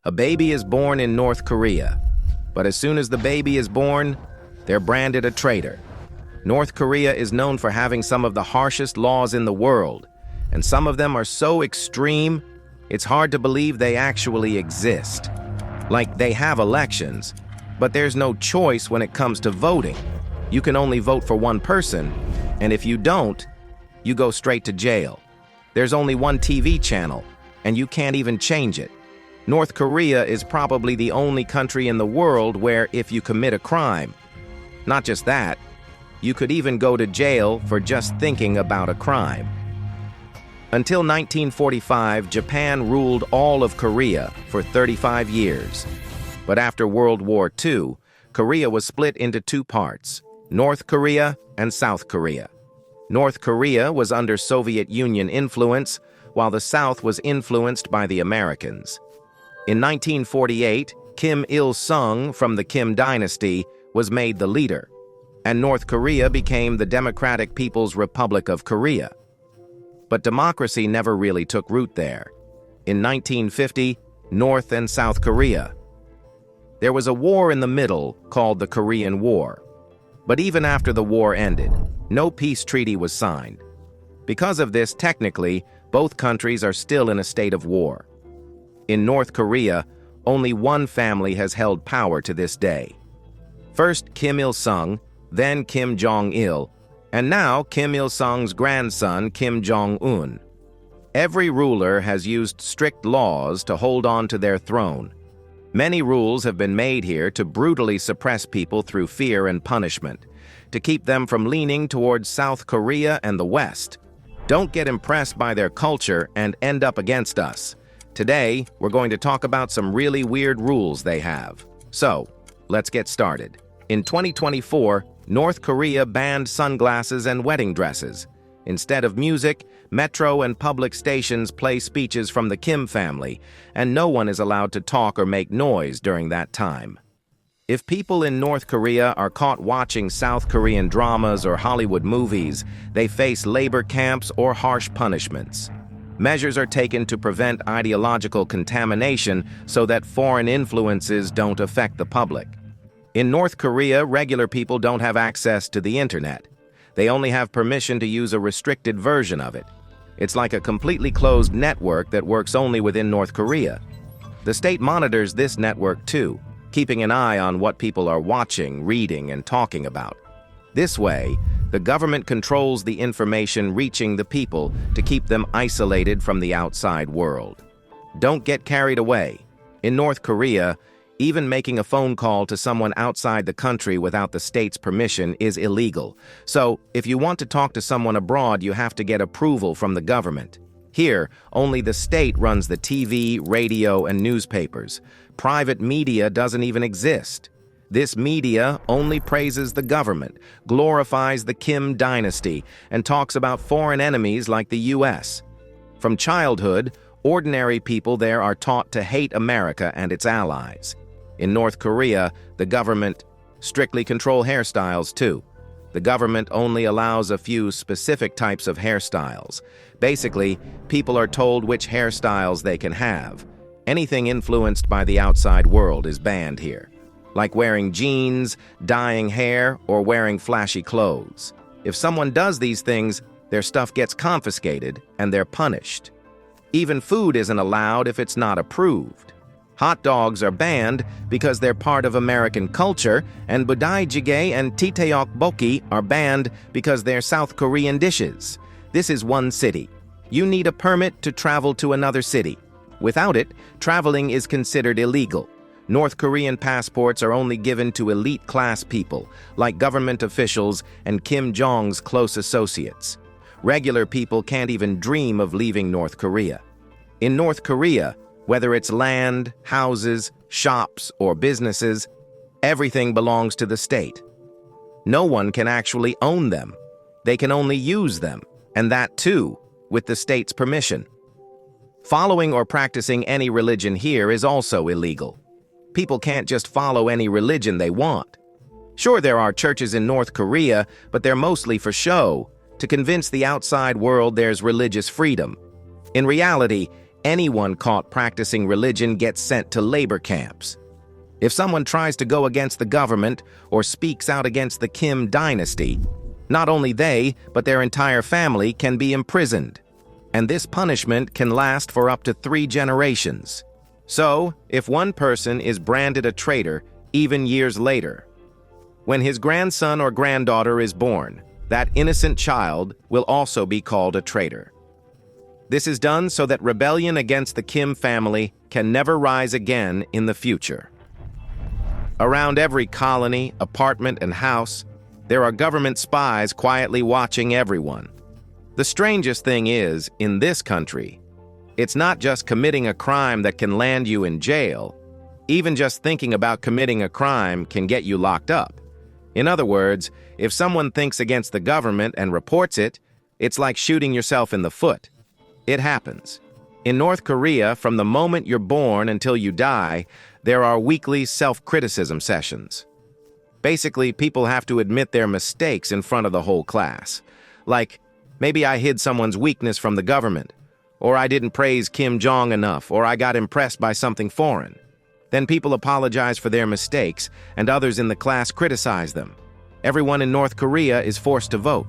A baby is born in North Korea, but as soon as the baby is born, they're branded a traitor. North Korea is known for having some of the harshest laws in the world, and some of them are so extreme, it's hard to believe they actually exist. Like, they have elections, but there's no choice when it comes to voting. You can only vote for one person, and if you don't, you go straight to jail. There's only one TV channel, and you can't even change it. North Korea is probably the only country in the world where if you commit a crime, not just that, you could even go to jail for just thinking about a crime. Until 1945, Japan ruled all of Korea for 35 years. But after World War II, Korea was split into two parts, North Korea and South Korea. North Korea was under Soviet Union influence, while the South was influenced by the Americans. In 1948, Kim Il-sung from the Kim dynasty was made the leader, and North Korea became the Democratic People's Republic of Korea. But democracy never really took root there. In 1950, North and South Korea. There was a war in the middle called the Korean War. But even after the war ended, no peace treaty was signed. Because of this, technically, both countries are still in a state of war. In North Korea, only one family has held power to this day. First Kim Il-sung, then Kim Jong-il, and now Kim Il-sung's grandson Kim Jong Un. Every ruler has used strict laws to hold on to their throne. Many rules have been made here to brutally suppress people through fear and punishment, to keep them from leaning towards South Korea and the West. Don't get impressed by their culture and end up against us. Today, we're going to talk about some really weird rules they have. So, let's get started. In 2024, North Korea banned sunglasses and wedding dresses. Instead of music, metro and public stations play speeches from the Kim family, and no one is allowed to talk or make noise during that time. If people in North Korea are caught watching South Korean dramas or Hollywood movies, they face labor camps or harsh punishments. Measures are taken to prevent ideological contamination so that foreign influences don't affect the public. In North Korea, regular people don't have access to the internet. They only have permission to use a restricted version of it. It's like a completely closed network that works only within North Korea. The state monitors this network too, keeping an eye on what people are watching, reading, and talking about. This way, the government controls the information reaching the people to keep them isolated from the outside world. Don't get carried away. In North Korea, even making a phone call to someone outside the country without the state's permission is illegal. So, if you want to talk to someone abroad, you have to get approval from the government. Here, only the state runs the TV, radio, and newspapers. Private media doesn't even exist. This media only praises the government, glorifies the Kim dynasty, and talks about foreign enemies like the US. From childhood, ordinary people there are taught to hate America and its allies. In North Korea, the government strictly controls hairstyles too. The government only allows a few specific types of hairstyles. Basically, people are told which hairstyles they can have. Anything influenced by the outside world is banned here, like wearing jeans, dyeing hair, or wearing flashy clothes. If someone does these things, their stuff gets confiscated and they're punished. Even food isn't allowed if it's not approved. Hot dogs are banned because they're part of American culture, and budae jjigae and tteokbokki are banned because they're South Korean dishes. This is one city. You need a permit to travel to another city. Without it, traveling is considered illegal. North Korean passports are only given to elite class people, like government officials and Kim Jong's close associates. Regular people can't even dream of leaving North Korea. In North Korea, whether it's land, houses, shops, or businesses, everything belongs to the state. No one can actually own them. They can only use them, and that too, with the state's permission. Following or practicing any religion here is also illegal. People can't just follow any religion they want. Sure, there are churches in North Korea, but they're mostly for show, to convince the outside world there's religious freedom. In reality, Anyone caught practicing religion gets sent to labor camps. If someone tries to go against the government or speaks out against the Kim dynasty, not only they, but their entire family can be imprisoned. And this punishment can last for up to 3 generations. So, if one person is branded a traitor, even years later, when his grandson or granddaughter is born, that innocent child will also be called a traitor. This is done so that rebellion against the Kim family can never rise again in the future. Around every colony, apartment, and house, there are government spies quietly watching everyone. The strangest thing is, in this country, it's not just committing a crime that can land you in jail. Even just thinking about committing a crime can get you locked up. In other words, if someone thinks against the government and reports it, it's like shooting yourself in the foot. It happens. In North Korea, from the moment you're born until you die, there are weekly self-criticism sessions. Basically, people have to admit their mistakes in front of the whole class. Like, maybe I hid someone's weakness from the government, or I didn't praise Kim Jong enough, or I got impressed by something foreign. Then people apologize for their mistakes, and others in the class criticize them. Everyone in North Korea is forced to vote.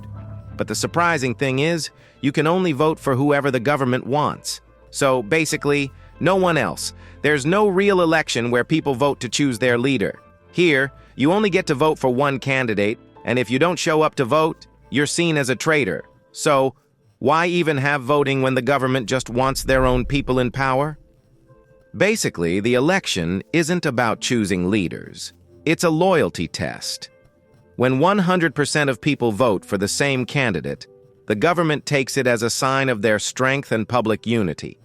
But the surprising thing is, you can only vote for whoever the government wants. So, basically, no one else. There's no real election where people vote to choose their leader. Here, you only get to vote for one candidate, and if you don't show up to vote, you're seen as a traitor. So, why even have voting when the government just wants their own people in power? Basically, the election isn't about choosing leaders. It's a loyalty test. When 100% of people vote for the same candidate, the government takes it as a sign of their strength and public unity.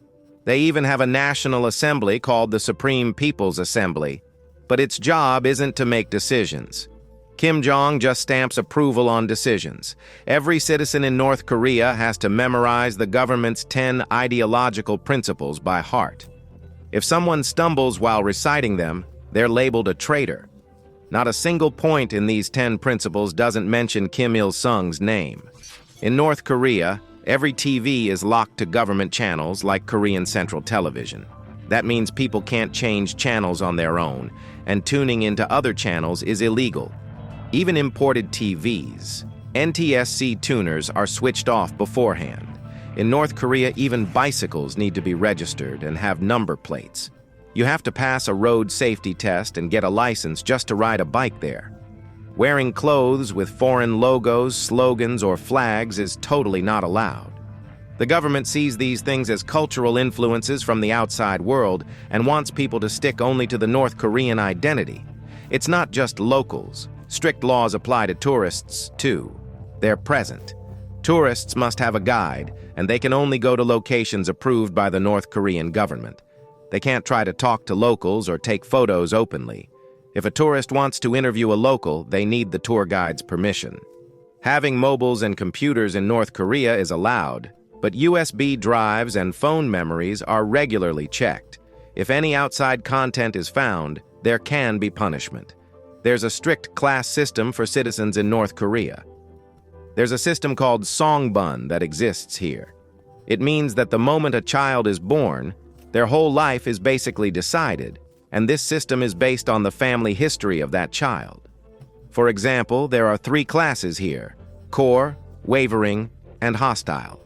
They even have a national assembly called the Supreme People's Assembly, but its job isn't to make decisions. Kim Jong just stamps approval on decisions. Every citizen in North Korea has to memorize the government's 10 ideological principles by heart. If someone stumbles while reciting them, they're labeled a traitor. Not a single point in these 10 principles doesn't mention Kim Il-sung's name. In North Korea, every TV is locked to government channels like Korean Central Television. That means people can't change channels on their own, and tuning into other channels is illegal. Even imported TVs, NTSC tuners are switched off beforehand. In North Korea, even bicycles need to be registered and have number plates. You have to pass a road safety test and get a license just to ride a bike there. Wearing clothes with foreign logos, slogans, or flags is totally not allowed. The government sees these things as cultural influences from the outside world and wants people to stick only to the North Korean identity. It's not just locals. Strict laws apply to tourists, too. They're present. Tourists must have a guide, and they can only go to locations approved by the North Korean government. They can't try to talk to locals or take photos openly. If a tourist wants to interview a local, they need the tour guide's permission. Having mobiles and computers in North Korea is allowed, but USB drives and phone memories are regularly checked. If any outside content is found, there can be punishment. There's a strict class system for citizens in North Korea. There's a system called songbun that exists here. It means that the moment a child is born, their whole life is basically decided, and this system is based on the family history of that child. For example, there are 3 classes here: core, wavering, and hostile.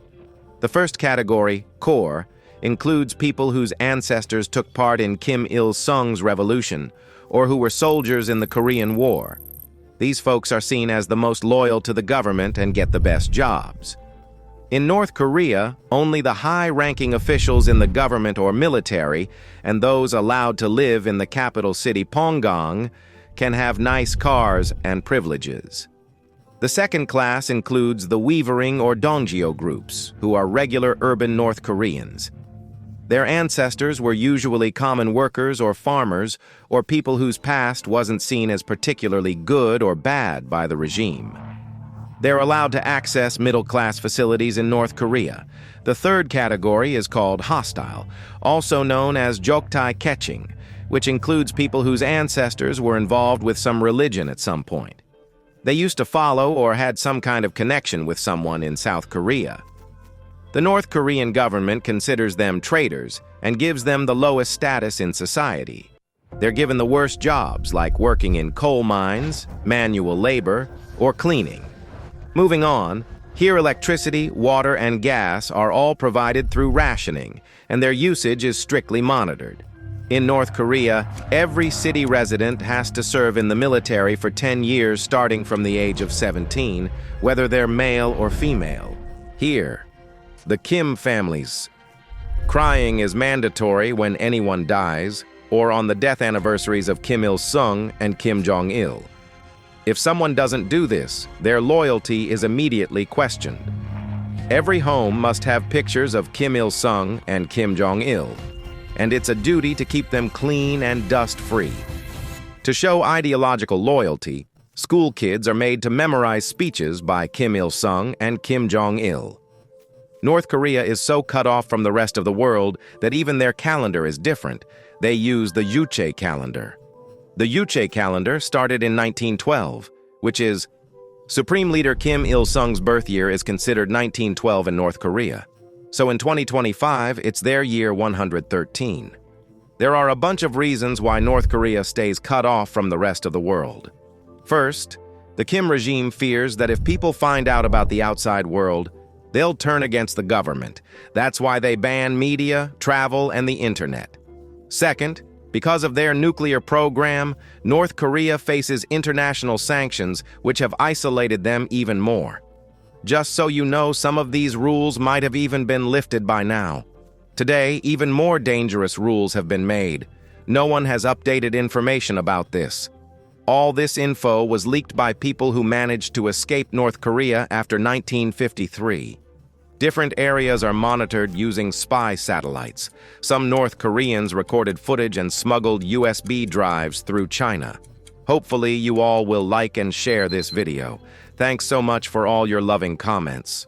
The first category, core, includes people whose ancestors took part in Kim Il-sung's revolution, or who were soldiers in the Korean War. These folks are seen as the most loyal to the government and get the best jobs. In North Korea, only the high-ranking officials in the government or military, and those allowed to live in the capital city Pyongyang, can have nice cars and privileges. The second class includes the Weavering or Donggyo groups, who are regular urban North Koreans. Their ancestors were usually common workers or farmers, or people whose past wasn't seen as particularly good or bad by the regime. They're allowed to access middle-class facilities in North Korea. The third category is called hostile, also known as joktae keching, which includes people whose ancestors were involved with some religion at some point. They used to follow or had some kind of connection with someone in South Korea. The North Korean government considers them traitors and gives them the lowest status in society. They're given the worst jobs, like working in coal mines, manual labor, or cleaning. Moving on, here electricity, water, and gas are all provided through rationing, and their usage is strictly monitored. In North Korea, every city resident has to serve in the military for 10 years starting from the age of 17, whether they're male or female. Here, the Kim families. Crying is mandatory when anyone dies, or on the death anniversaries of Kim Il-sung and Kim Jong-il. If someone doesn't do this, their loyalty is immediately questioned. Every home must have pictures of Kim Il-sung and Kim Jong-il, and it's a duty to keep them clean and dust-free. To show ideological loyalty, school kids are made to memorize speeches by Kim Il-sung and Kim Jong-il. North Korea is so cut off from the rest of the world that even their calendar is different. They use the Yuche calendar. The Yuche calendar started in 1912, which is Supreme Leader Kim Il-sung's birth year is considered 1912 in North Korea. So in 2025, it's their year 113. There are a bunch of reasons why North Korea stays cut off from the rest of the world. First, the Kim regime fears that if people find out about the outside world, they'll turn against the government. That's why they ban media, travel, and the internet. Second, because of their nuclear program, North Korea faces international sanctions which have isolated them even more. Just so you know, some of these rules might have even been lifted by now. Today, even more dangerous rules have been made. No one has updated information about this. All this info was leaked by people who managed to escape North Korea after 1953. Different areas are monitored using spy satellites. Some North Koreans recorded footage and smuggled USB drives through China. Hopefully, you all will like and share this video. Thanks so much for all your loving comments.